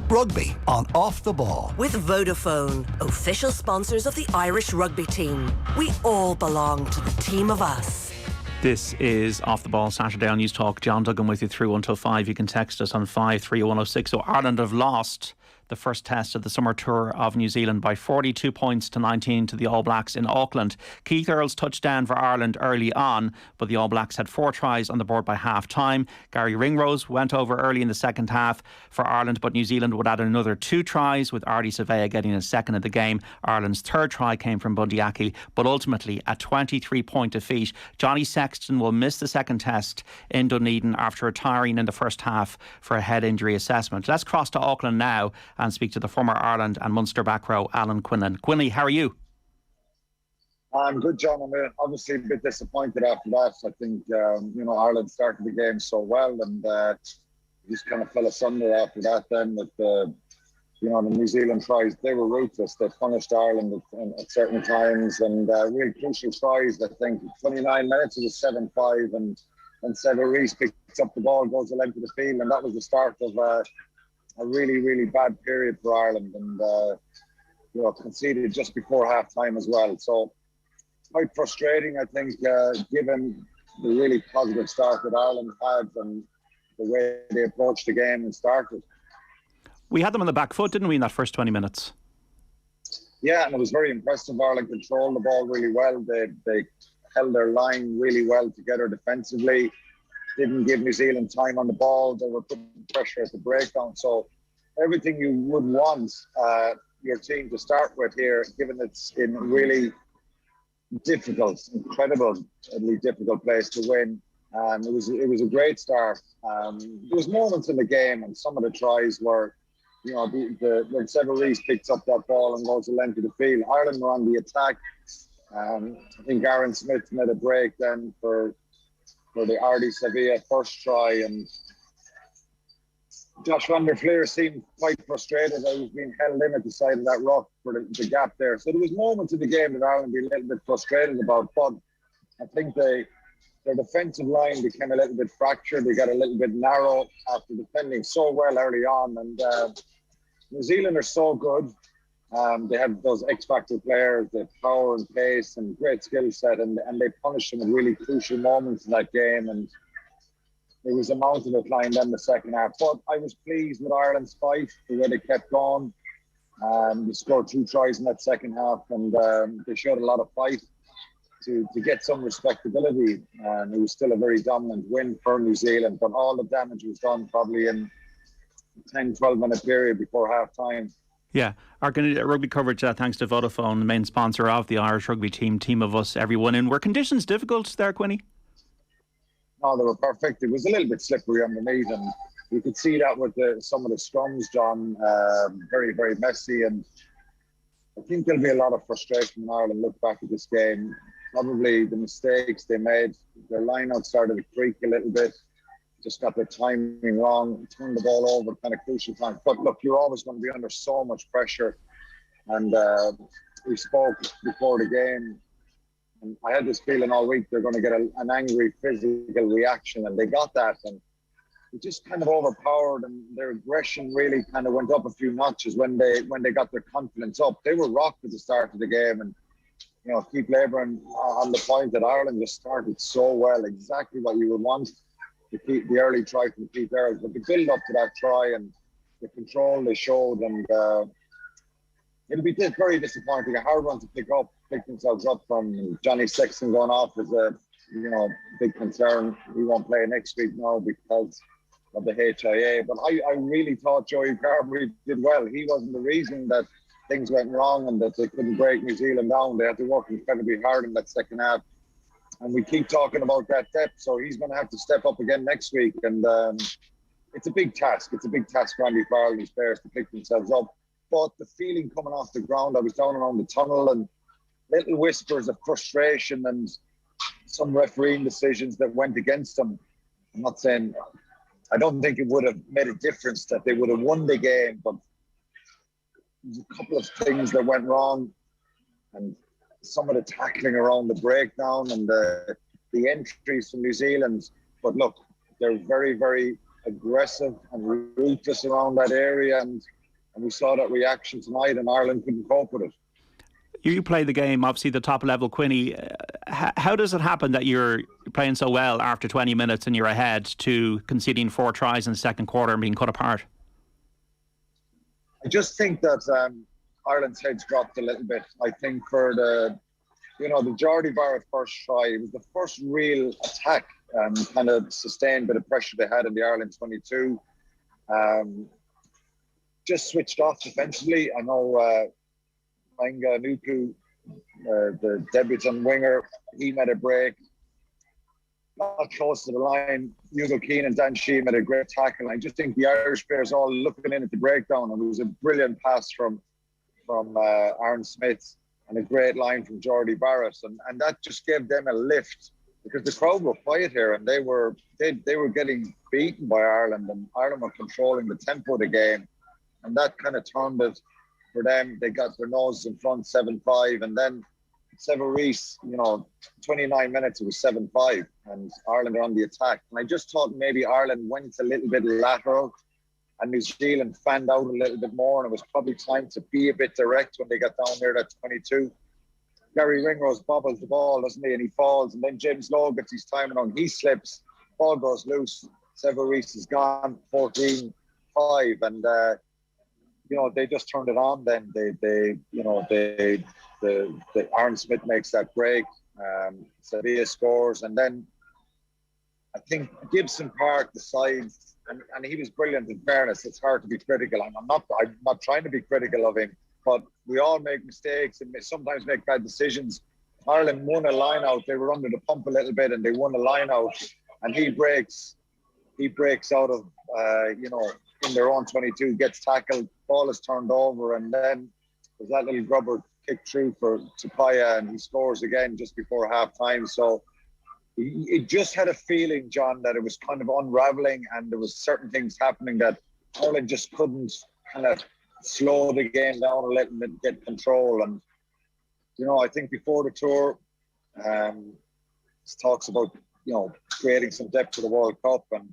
Rugby on Off the Ball. With Vodafone, official sponsors of the Irish rugby team. We all belong to the team of us. This is Off the Ball Saturday on News Talk. John Duggan with you through until 5. You can text us on 53106. So Ireland have lost the first test of the summer tour of New Zealand by 42 points to 19 to the All Blacks in Auckland. Keith Earls touched down for Ireland early on, but the All Blacks had 4 tries on the board by half time. Gary Ringrose went over early in the second half for Ireland, but New Zealand would add another 2 tries, with Ardy Savea getting a second of the game. Ireland's third try came from Bundy Aki, but ultimately a 23-point defeat. Johnny Sexton will miss the second test in Dunedin after retiring in the first half for a head injury assessment. Let's cross to Auckland now and speak to the former Ireland and Munster back row, Alan Quinlan. Quinley, how are you? I'm good, John. I'm obviously a bit disappointed after that. I think, Ireland started the game so well and just kind of fell asunder after that then with the New Zealand tries. They were ruthless. They punished Ireland at certain times and really crucial tries. I think 29 minutes, it was 7-5 and Sever Reece picks up the ball, goes the length of the field, and that was the start of a really, really bad period for Ireland, and conceded just before half time as well. So quite frustrating, I think, given the really positive start that Ireland had and the way they approached the game and started. We had them on the back foot, didn't we, in that first 20 minutes? Yeah, and it was very impressive. Ireland controlled the ball really well. They held their line really well together defensively. Didn't give New Zealand time on the ball. They were putting pressure at the breakdown. So everything you would want your team to start with here, given it's in a really incredibly difficult place to win. It was a great start. There was moments in the game, and some of the tries were, when Sever Reece picks up that ball and goes the length of the field. Ireland were on the attack. I think Aaron Smith made a break then for the Ardy Savea first try, and Josh van der Fleer seemed quite frustrated that he was being held in at the side of that rock for the gap there. So there was moments in the game that Ireland be a little bit frustrated about, but I think their defensive line became a little bit fractured. They got a little bit narrow after defending so well early on, and New Zealand are so good. They have those X-factor players, the power and pace and great skill set, and they punished them at really crucial moments in that game. And it was a mountain of climb in the second half. But I was pleased with Ireland's fight, the way they kept going. They scored 2 tries in that second half, and they showed a lot of fight to get some respectability. And it was still a very dominant win for New Zealand, but all the damage was done probably in 10-12 minute period before half time. Yeah, our rugby coverage, thanks to Vodafone, the main sponsor of the Irish rugby team of us, everyone in. Were conditions difficult there, Quinny? No, they were perfect. It was a little bit slippery underneath, and you could see that with some of the scrums, John, very, very messy. And I think there'll be a lot of frustration when Ireland look back at this game. Probably the mistakes they made, their line-out started to creak a little bit. Just got their timing wrong, turned the ball over kind of crucial time. But look, you're always going to be under so much pressure. And we spoke before the game, and I had this feeling all week they're going to get an angry physical reaction, and they got that. And it just kind of overpowered, and their aggression really kind of went up a few notches when they got their confidence up. They were rocked at the start of the game, and keep labouring on the point that Ireland just started so well, exactly what you would want. The early try from Keith Earls, but the build up to that try and the control they showed, and it'll be very disappointing. A hard one to pick themselves up from. Johnny Sexton going off is a big concern. He won't play next week now because of the HIA. But I really thought Joey Carberry did well. He wasn't the reason that things went wrong and that they couldn't break New Zealand down. They had to work incredibly hard in that second half. And we keep talking about that depth, so he's going to have to step up again next week. And it's a big task. It's a big task for Andy Farrell and his players to pick themselves up. But the feeling coming off the ground, I was down around the tunnel, and little whispers of frustration and some refereeing decisions that went against them. I'm not saying, I don't think it would have made a difference that they would have won the game, but there's a couple of things that went wrong, and some of the tackling around the breakdown and the entries from New Zealand. But look, they're very, very aggressive and ruthless around that area, and And we saw that reaction tonight, and Ireland couldn't cope with it. You play the game, obviously, the top level, Quinny. How does it happen that you're playing so well after 20 minutes and you're ahead to conceding 4 tries in the second quarter and being cut apart? I just think that Ireland's heads dropped a little bit. I think for the Jordy Barrett first try, it was the first real attack and kind of sustained bit of pressure they had in the Ireland 22. Just switched off defensively. I know Manga Nuku, the debutant winger, he made a break. Not close to the line. Hugo Keane and Dan Sheehan made a great tackle. I just think the Irish players all looking in at the breakdown, and it was a brilliant pass from Aaron Smith and a great line from Jordy Barrett, and that just gave them a lift because the crowd were quiet here and they were getting beaten by Ireland, and Ireland were controlling the tempo of the game, and that kind of turned it for them. They got their noses in front 7-5, and then Severis, 29 minutes, it was 7-5, and Ireland are on the attack. And I just thought maybe Ireland went a little bit lateral and New Zealand fanned out a little bit more, and it was probably time to be a bit direct when they got down there at 22. Gary Ringrose bobbles the ball, doesn't he? And he falls, and then James Lowe gets his timing on. He slips, ball goes loose. Severis is gone, 14-5, and they just turned it on. Then the Aaron Smith makes that break. Sevilla scores, and then I think Gibson Park decides, and he was brilliant. In fairness, it's hard to be critical. I'm not trying to be critical of him, but we all make mistakes and sometimes make bad decisions. Ireland won a line out. They were under the pump a little bit, and they won a line out. And he breaks out of in their own 22, gets tackled, ball is turned over, and then there's that little grubber kick through for Tapia, and he scores again just before half time. So it just had a feeling, John, that it was kind of unraveling, and there was certain things happening that Ireland just couldn't kind of slow the game down and let them get control. And I think before the tour, talks about creating some depth for the World Cup and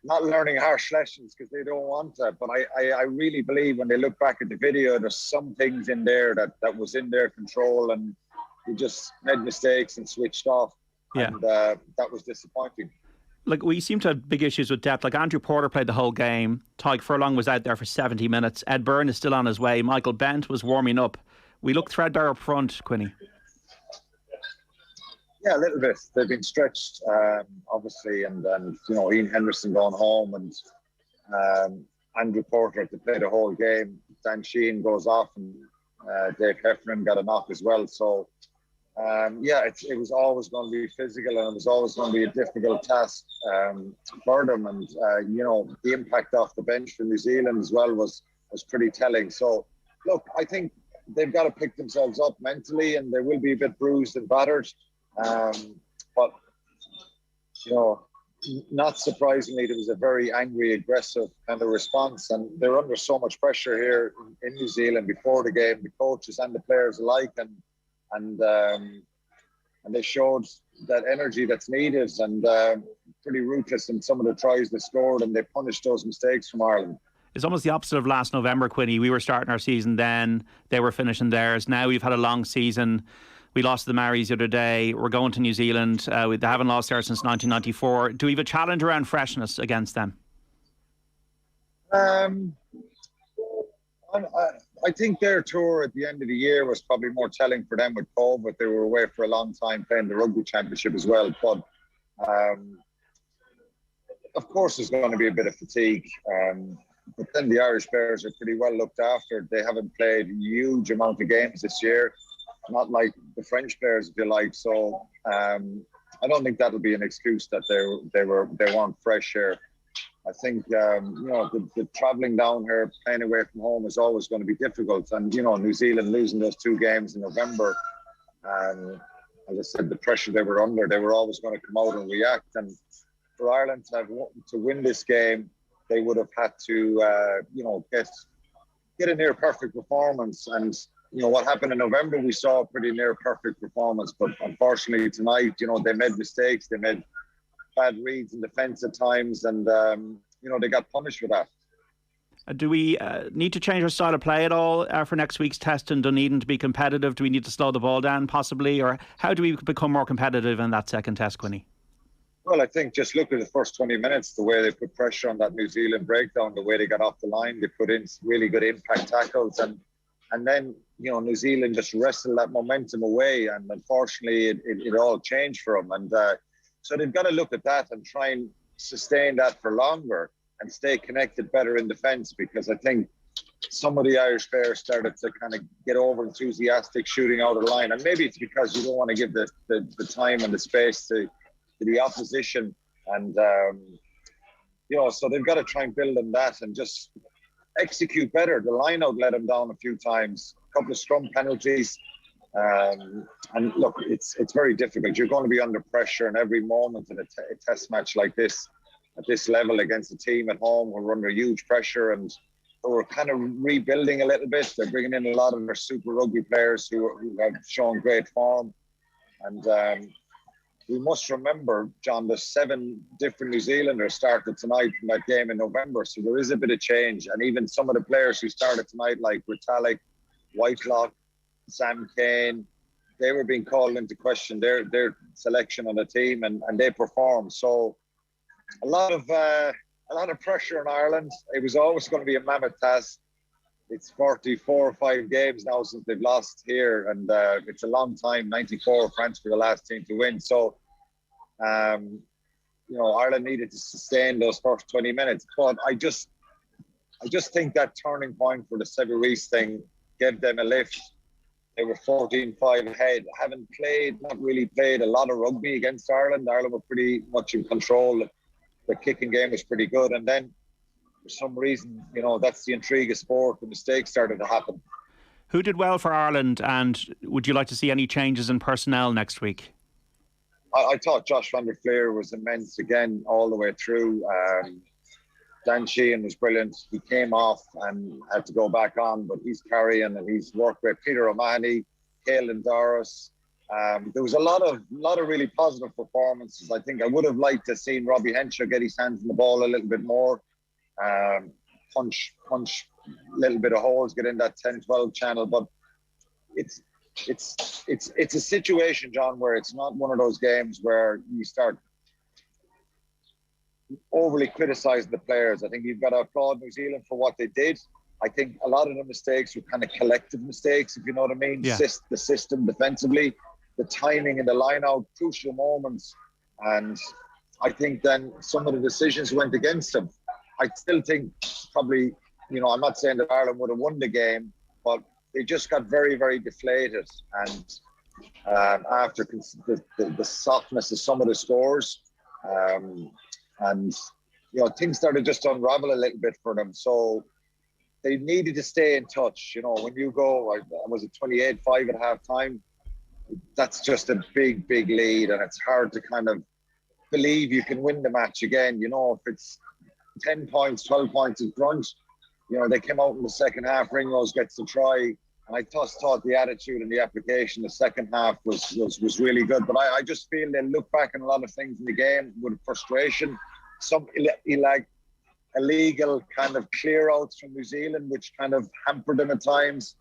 not learning harsh lessons because they don't want that. But I really believe when they look back at the video, there's some things in there that was in their control, and they just made mistakes and switched off. Yeah. And that was disappointing. Like, we seem to have big issues with depth. Like, Andrew Porter played the whole game. Tadhg Furlong was out there for 70 minutes. Ed Byrne is still on his way. Michael Bent was warming up. We look threadbare up front, Quinny. Yeah, a little bit. They've been stretched, obviously, and Ian Henderson going home, and Andrew Porter to play the whole game. Dan Sheehan goes off, and Dave Heffernan got a knock as well. So, it was always going to be physical, and it was always going to be a difficult task for them. And the impact off the bench for New Zealand as well was pretty telling. So, look, I think they've got to pick themselves up mentally, and they will be a bit bruised and battered. But not surprisingly, there was a very angry, aggressive kind of response, and they're under so much pressure here in New Zealand before the game, the coaches and the players alike, and they showed that energy that's needed, and pretty ruthless in some of the tries they scored, and they punished those mistakes from Ireland. It's almost the opposite of last November, Quinny. We were starting our season then, they were finishing theirs. Now we've had a long season. We lost to the Maoris the other day. We're going to New Zealand. They haven't lost there since 1994. Do we have a challenge around freshness against them? I think their tour at the end of the year was probably more telling for them with COVID. They were away for a long time playing the Rugby Championship as well. But of course, there's going to be a bit of fatigue. But then the Irish players are pretty well looked after. They haven't played a huge amount of games this year. Not like the French players, if you like. So I don't think that'll be an excuse that they weren't fresh here. I think the travelling down here, playing away from home, is always going to be difficult. And New Zealand losing those 2 games in November, as I said, the pressure they were under, they were always going to come out and react. And for Ireland to win this game, they would have had to get a near perfect performance. And what happened in November, we saw a pretty near perfect performance, but unfortunately tonight, they made mistakes, they made bad reads in defence at times, and they got punished for that. Do we need to change our style of play at all for next week's test in Dunedin to be competitive? Do we need to slow the ball down possibly? Or how do we become more competitive in that second test, Quinny? Well, I think just look at the first 20 minutes, the way they put pressure on that New Zealand breakdown, the way they got off the line, they put in really good impact tackles. And then, New Zealand just wrestled that momentum away. And unfortunately, it all changed for them. And so they've got to look at that and try and sustain that for longer and stay connected better in defence, because I think some of the Irish players started to kind of get over enthusiastic shooting out of the line. And maybe it's because you don't want to give the time and the space to the opposition. And, so they've got to try and build on that and just execute better. The line out let them down a few times, a couple of scrum penalties. And look, it's very difficult. You're going to be under pressure in every moment in a test match like this, at this level, against a team at home who are under huge pressure and who are kind of rebuilding a little bit. They're bringing in a lot of their Super Rugby players who have shown great form. And we must remember, John, there's 7 different New Zealanders started tonight from that game in November. So there is a bit of change. And even some of the players who started tonight, like Ritalik, Whitelock, Sam Kane, they were being called into question, their selection on the team, and they performed. So a lot of pressure on Ireland. It was always going to be a mammoth task. It's 44 or 5 games now since they've lost here, and it's a long time. 94 France were the last team to win. So, Ireland needed to sustain those first 20 minutes. But I just think that turning point for the Severies thing gave them a lift. They were 14-5 ahead. Not really played a lot of rugby against Ireland. Ireland were pretty much in control. The kicking game was pretty good. And then, for some reason, that's the intrigue of sport. The mistakes started to happen. Who did well for Ireland, and would you like to see any changes in personnel next week? I thought Josh van der Fleer was immense again all the way through. Dan Sheehan was brilliant. He came off and had to go back on, but he's carrying and he's worked with Peter O'Mahony, Caelan Doris. There was a lot of really positive performances. I think I would have liked to have seen Robbie Henshaw get his hands on the ball a little bit more. Punch a little bit of holes, get in that 10-12 channel. But it's a situation, John, where it's not one of those games where you start overly criticising the players. I think you've got to applaud New Zealand for what they did. I think a lot of the mistakes were kind of collective mistakes, if you know what I mean. Yeah. The system defensively, the timing in the line-out, crucial moments. And I think then some of the decisions went against them. I still think probably, I'm not saying that Ireland would have won the game, but they just got very, very deflated. And after the softness of some of the scores, things started just to unravel a little bit for them. So they needed to stay in touch. When you go, was it 28-5 at half time? That's just a big, big lead. And it's hard to kind of believe you can win the match again. If it's 10 points, 12 points in front, they came out in the second half. Ringrose gets the try. And I just thought the attitude and the application the second half was really good. But I just feel they look back on a lot of things in the game with frustration. Some illegal kind of clear-outs from New Zealand, which kind of hampered them at times.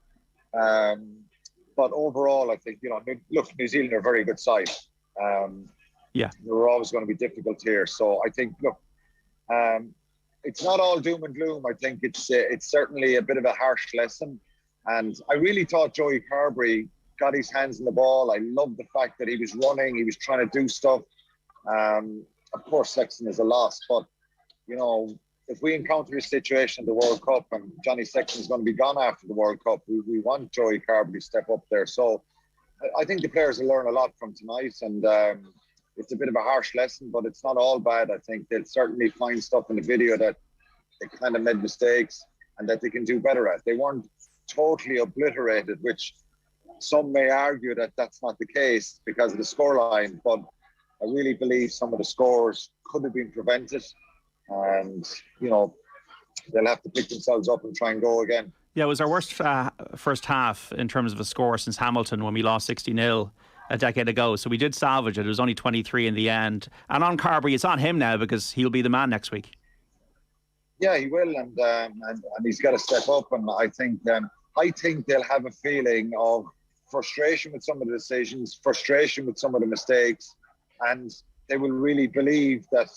But overall, I think, New Zealand are a very good side. Yeah. They were always going to be difficult here. So I think, it's not all doom and gloom. I think it's certainly a bit of a harsh lesson. And I really thought Joey Carberry got his hands on the ball. I loved the fact that he was running. He was trying to do stuff. Of course, Sexton is a loss. But, if we encounter a situation in the World Cup and Johnny Sexton is going to be gone after the World Cup, we want Joey Carberry to step up there. So I think the players will learn a lot from tonight. And it's a bit of a harsh lesson, but it's not all bad. I think they'll certainly find stuff in the video that they kind of made mistakes and that they can do better at. They weren't totally obliterated, which some may argue that that's not the case because of the scoreline, but I really believe some of the scores could have been prevented, and they'll have to pick themselves up and try and go again. Yeah, it was our worst first half in terms of a score since Hamilton when we lost 60-0 a decade ago. So we did salvage it. It was only 23 in the end. And on Carberry, it's on him now because he'll be the man next week. Yeah, he will, and he's got to step up. And I think they'll have a feeling of frustration with some of the decisions, frustration with some of the mistakes, and they will really believe that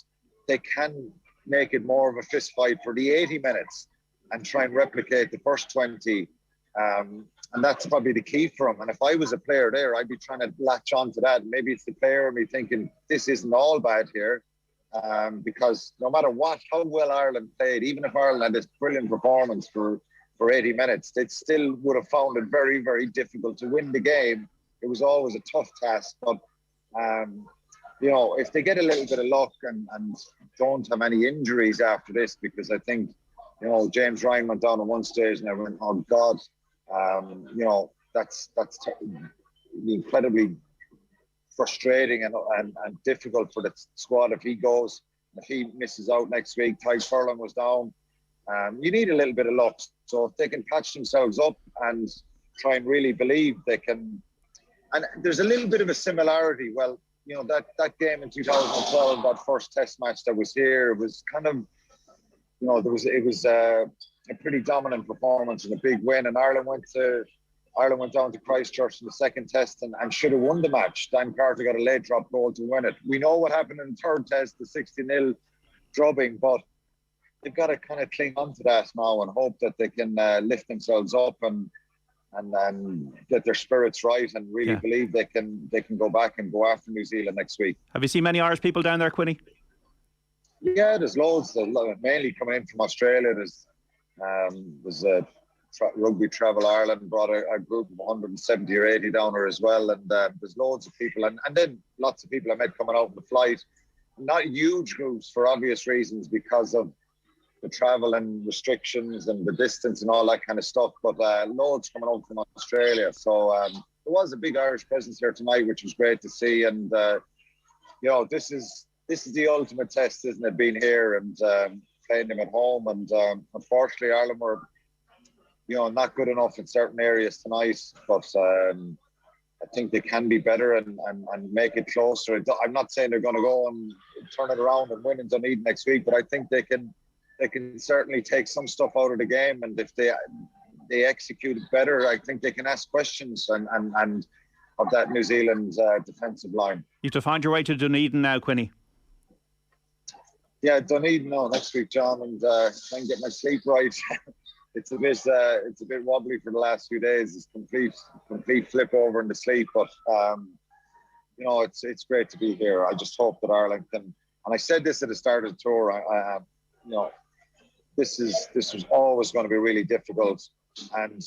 they can make it more of a fist fight for the 80 minutes and try and replicate the first 20. And that's probably the key for him. And if I was a player there, I'd be trying to latch on to that. Maybe it's the player in me thinking, this isn't all bad here. Because no matter how well Ireland played, even if Ireland had this brilliant performance for 80 minutes, they still would have found it very, very difficult to win the game. It was always a tough task. But, if they get a little bit of luck and don't have any injuries after this, because I think, James Ryan went down at one stage and I went, oh God, that's incredibly frustrating and difficult for the squad if he goes. If he misses out next week, Ty Furlong was down. You need a little bit of luck. So if they can patch themselves up and try and really believe they can. And there's a little bit of a similarity. Well, that game in 2012, that first test match that was here, it was kind of, it was a pretty dominant performance and a big win. And Ireland went down to Christchurch in the second test and should have won the match. Dan Carter got a late drop goal to win it. We know what happened in the third test, the 60-0 drubbing, but they've got to kind of cling on to that now and hope that they can lift themselves up and get their spirits right and really believe they can go back and go after New Zealand next week. Have you seen many Irish people down there, Quinny? Yeah, there's loads, mainly coming in from Australia. There's Rugby Travel Ireland brought a group of 170 or 80 down there as well, and there's loads of people, and then lots of people I met coming out on the flight. Not huge groups for obvious reasons because of the travel and restrictions and the distance and all that kind of stuff, but loads coming out from Australia. So there was a big Irish presence here tonight, which was great to see. And this is the ultimate test, isn't it? Being here and playing them at home, and unfortunately Ireland were not good enough in certain areas tonight, but I think they can be better and make it closer. I'm not saying they're going to go and turn it around and win in Dunedin next week, but I think they can certainly take some stuff out of the game, and if they execute it better, I think they can ask questions and of that New Zealand defensive line. You have to find your way to Dunedin now, Quinny. Yeah, Dunedin next week, John, and try and get my sleep right. It's a bit wobbly for the last few days. It's complete flip over in the sleep, but it's great to be here. I just hope that Ireland can. And I said this at the start of the tour. This was always going to be really difficult, and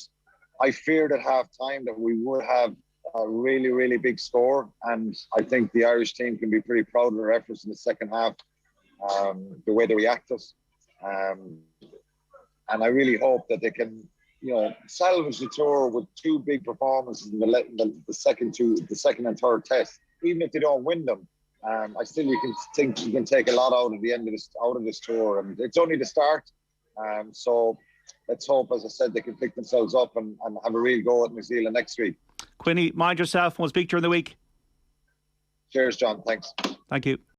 I feared at half time that we would have a really, really big score. And I think the Irish team can be pretty proud of their efforts in the second half, the way they reacted. And I really hope that they can, salvage the tour with two big performances in the second and third test. Even if they don't win them, I still you can take a lot out of the end of this tour, and it's only the start. So let's hope, as I said, they can pick themselves up and have a real go at New Zealand next week. Quinny, mind yourself. We'll speak during the week. Cheers, John. Thanks. Thank you.